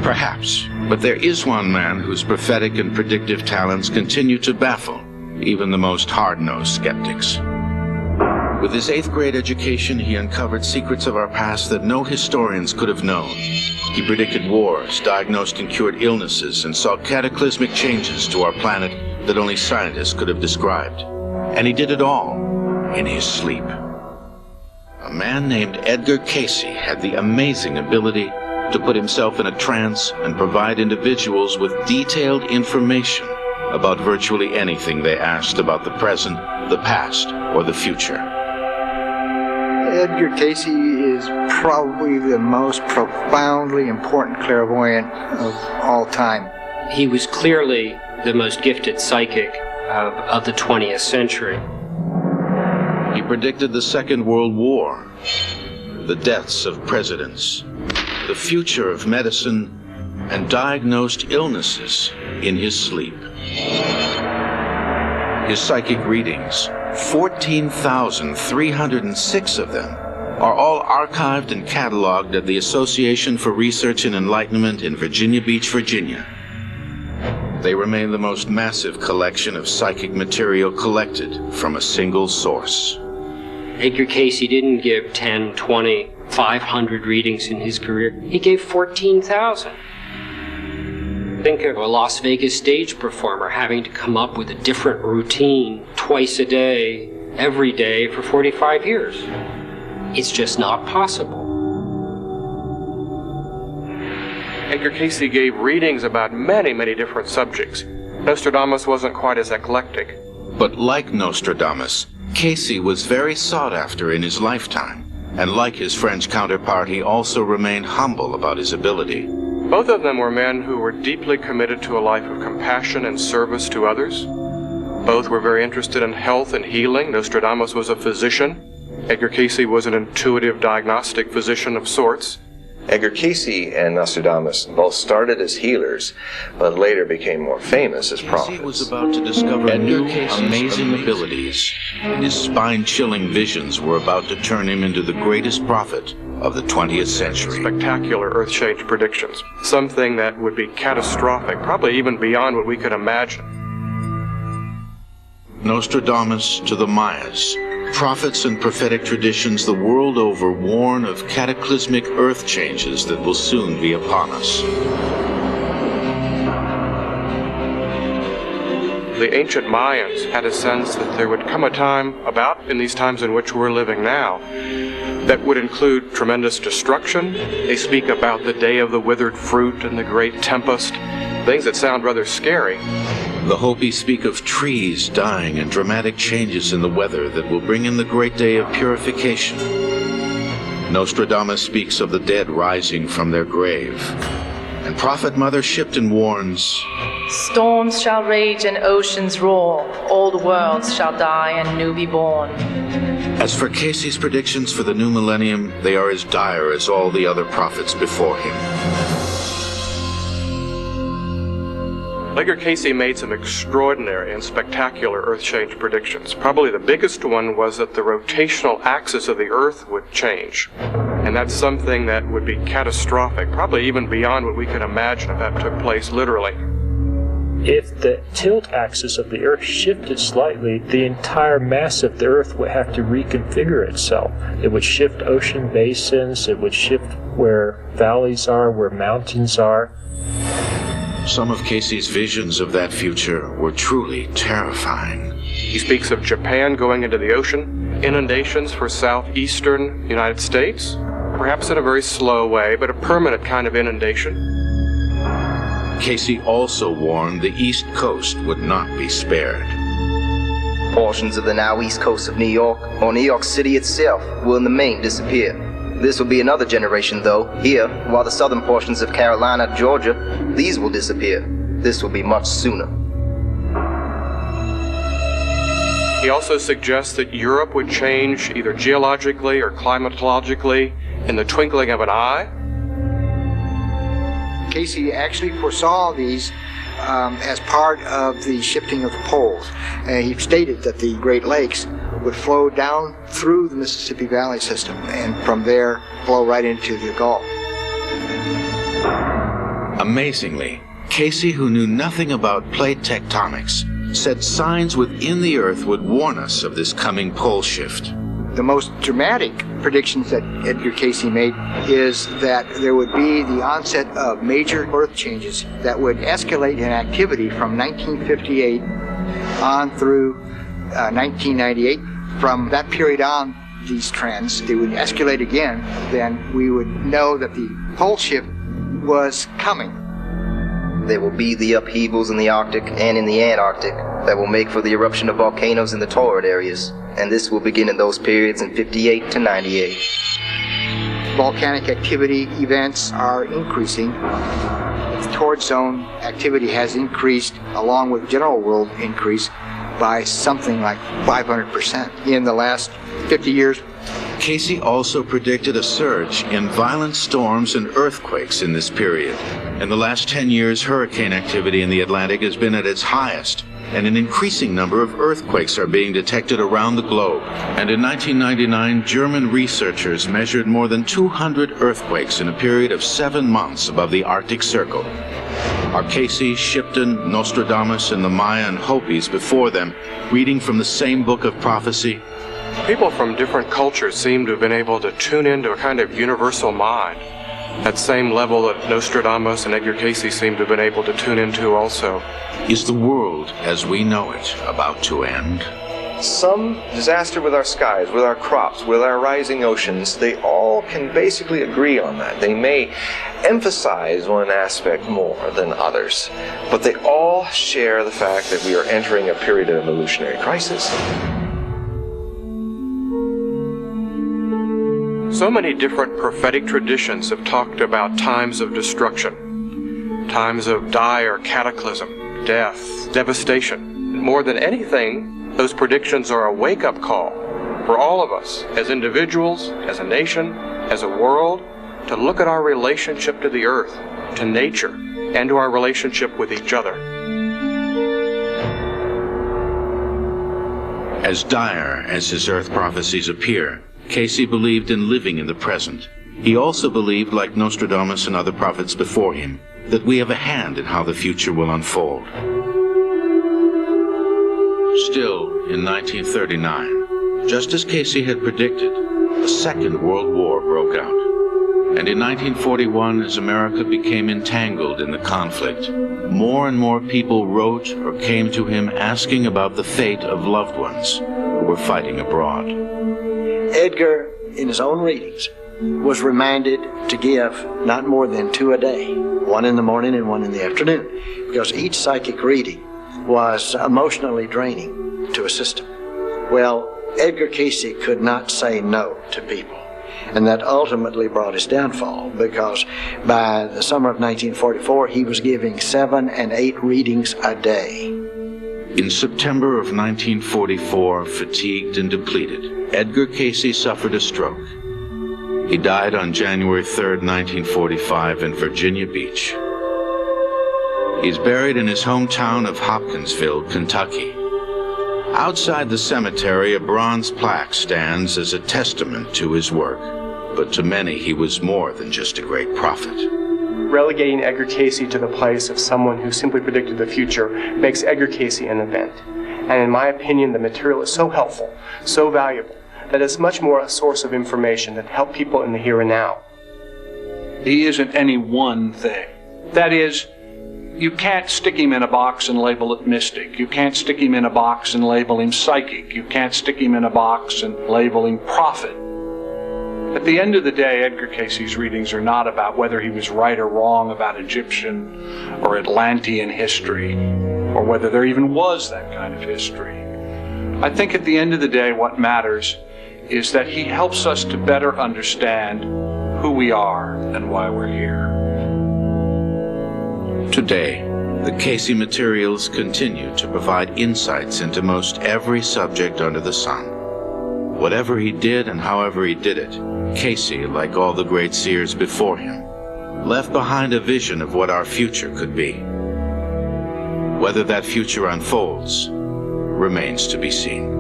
Perhaps, but there is one man whose prophetic and predictive talents continue to baffle even the most hard-nosed skeptics. With his 8th grade education, he uncovered secrets of our past that no historians could have known. He predicted wars, diagnosed and cured illnesses, and saw cataclysmic changes to our planet that only scientists could have described. And he did it all in his sleep. A man named Edgar Cayce had the amazing ability to put himself in a trance and provide individuals with detailed information about virtually anything they asked about the present, the past, or the future. Edgar Cayce is probably the most profoundly important clairvoyant of all time. He was clearly the most gifted psychic of the 20th century. He predicted the Second World War, the deaths of presidents, the future of medicine, and diagnosed illnesses in his sleep. His psychic readings, 14,306 of them, are all archived and cataloged at the Association for Research and Enlightenment in Virginia Beach, Virginia. They remain the most massive collection of psychic material collected from a single source. Edgar Cayce didn't give 10, 20, 500 readings in his career. He gave 14,000. Think of a Las Vegas stage performer having to come up with a different routine twice a day, every day for 45 years. It's just not possible. Edgar Cayce gave readings about many, many different subjects. Nostradamus wasn't quite as eclectic. But like Nostradamus, Cayce was very sought after in his lifetime, and like his French counterpart, he also remained humble about his ability. Both of them were men who were deeply committed to a life of compassion and service to others. Both were very interested in health and healing. Nostradamus was a physician. Edgar Cayce was an intuitive diagnostic physician of sorts. Edgar Cayce and Nostradamus both started as healers, but later became more famous as prophets. Cayce was about to discover new, amazing abilities. His spine-chilling visions were about to turn him into the greatest prophet of the 20th century. Spectacular earth-change predictions. Something that would be catastrophic, probably even beyond what we could imagine. Nostradamus to the Mayas. Prophets and prophetic traditions the world over warn of cataclysmic earth changes that will soon be upon us. The ancient Mayans had a sense that there would come a time, about in these times in which we're living now, that would include tremendous destruction. They speak about the day of the withered fruit and the great tempest, things that sound rather scary. The Hopi speak of trees dying and dramatic changes in the weather that will bring in the great day of purification. Nostradamus speaks of the dead rising from their grave. And Prophet Mother Shipton warns, "Storms shall rage and oceans roar, old worlds shall die and new be born." As for Cayce's predictions for the new millennium, they are as dire as all the other prophets before him. Edgar Cayce made some extraordinary and spectacular earth-change predictions. Probably the biggest one was that the rotational axis of the Earth would change. And that's something that would be catastrophic, probably even beyond what we could imagine if that took place literally. If the tilt axis of the Earth shifted slightly, the entire mass of the Earth would have to reconfigure itself. It would shift ocean basins, it would shift where valleys are, where mountains are. Some of Cayce's visions of that future were truly terrifying. He speaks of Japan going into the ocean, inundations for southeastern United States, perhaps in a very slow way, but a permanent kind of inundation. Cayce also warned the East Coast would not be spared. Portions of the now east coast of New York, or New York City itself, will in the main disappear. This will be another generation, though. Here, while the southern portions of Carolina, Georgia, these will disappear. This will be much sooner. He also suggests that Europe would change either geologically or climatologically in the twinkling of an eye. Cayce actually foresaw these as part of the shifting of the poles. He stated that the Great Lakes would flow down through the Mississippi Valley system and from there flow right into the Gulf. Amazingly, Cayce, who knew nothing about plate tectonics, said signs within the Earth would warn us of this coming pole shift. The most dramatic predictions that Edgar Cayce made is that there would be the onset of major Earth changes that would escalate in activity from 1958 on through 1998. From that period on, these trends, they would escalate again. Then we would know that the pole shift was coming. There will be the upheavals in the Arctic and in the Antarctic that will make for the eruption of volcanoes in the torrid areas, and this will begin in those periods in 58 to 98. Volcanic activity events are increasing. The torrid zone activity has increased along with general world increase by something like 500% in the last 50 years. Cayce also predicted a surge in violent storms and earthquakes in this period. In the last 10 years, hurricane activity in the Atlantic has been at its highest, and an increasing number of earthquakes are being detected around the globe. And in 1999, German researchers measured more than 200 earthquakes in a period of 7 months above the Arctic Circle. Are Cayce, Shipton, Nostradamus, and the Maya and Hopis before them reading from the same book of prophecy? People from different cultures seem to have been able to tune into a kind of universal mind. That same level that Nostradamus and Edgar Cayce seem to have been able to tune into also. Is the world as we know it about to end? Some disaster with our skies, with our crops, with our rising oceans, they all can basically agree on that. They may emphasize one aspect more than others, but they all share the fact that we are entering a period of evolutionary crisis. So many different prophetic traditions have talked about times of destruction, times of dire cataclysm, death, devastation. More than anything, those predictions are a wake-up call for all of us, as individuals, as a nation, as a world, to look at our relationship to the earth, to nature, and to our relationship with each other. As dire as his Earth prophecies appear, Cayce believed in living in the present. He also believed, like Nostradamus and other prophets before him, that we have a hand in how the future will unfold. Still, in 1939, just as Cayce had predicted, a Second World War broke out. And in 1941, as America became entangled in the conflict, more and more people wrote or came to him asking about the fate of loved ones who were fighting abroad. Edgar, in his own readings, was reminded to give not more than 2 a day, one in the morning and one in the afternoon, because each psychic reading was emotionally draining to a system. Well, Edgar Cayce could not say no to people, and that ultimately brought his downfall, because by the summer of 1944, he was giving 7 and 8 readings a day. In September of 1944, fatigued and depleted, Edgar Cayce suffered a stroke. He died on January 3, 1945 in Virginia Beach. He's buried in his hometown of Hopkinsville, Kentucky. Outside the cemetery, a bronze plaque stands as a testament to his work. But to many, he was more than just a great prophet. Relegating Edgar Cayce to the place of someone who simply predicted the future makes Edgar Cayce an event. And in my opinion, the material is so helpful, so valuable, that it's much more a source of information that helps people in the here and now. He isn't any one thing. That is, you can't stick him in a box and label it mystic. You can't stick him in a box and label him psychic. You can't stick him in a box and label him prophet. At the end of the day, Edgar Cayce's readings are not about whether he was right or wrong about Egyptian or Atlantean history, or whether there even was that kind of history. I think at the end of the day, what matters is that he helps us to better understand who we are and why we're here. Today, the Cayce materials continue to provide insights into most every subject under the sun. Whatever he did and however he did it, Cayce, like all the great seers before him, left behind a vision of what our future could be. Whether that future unfolds remains to be seen.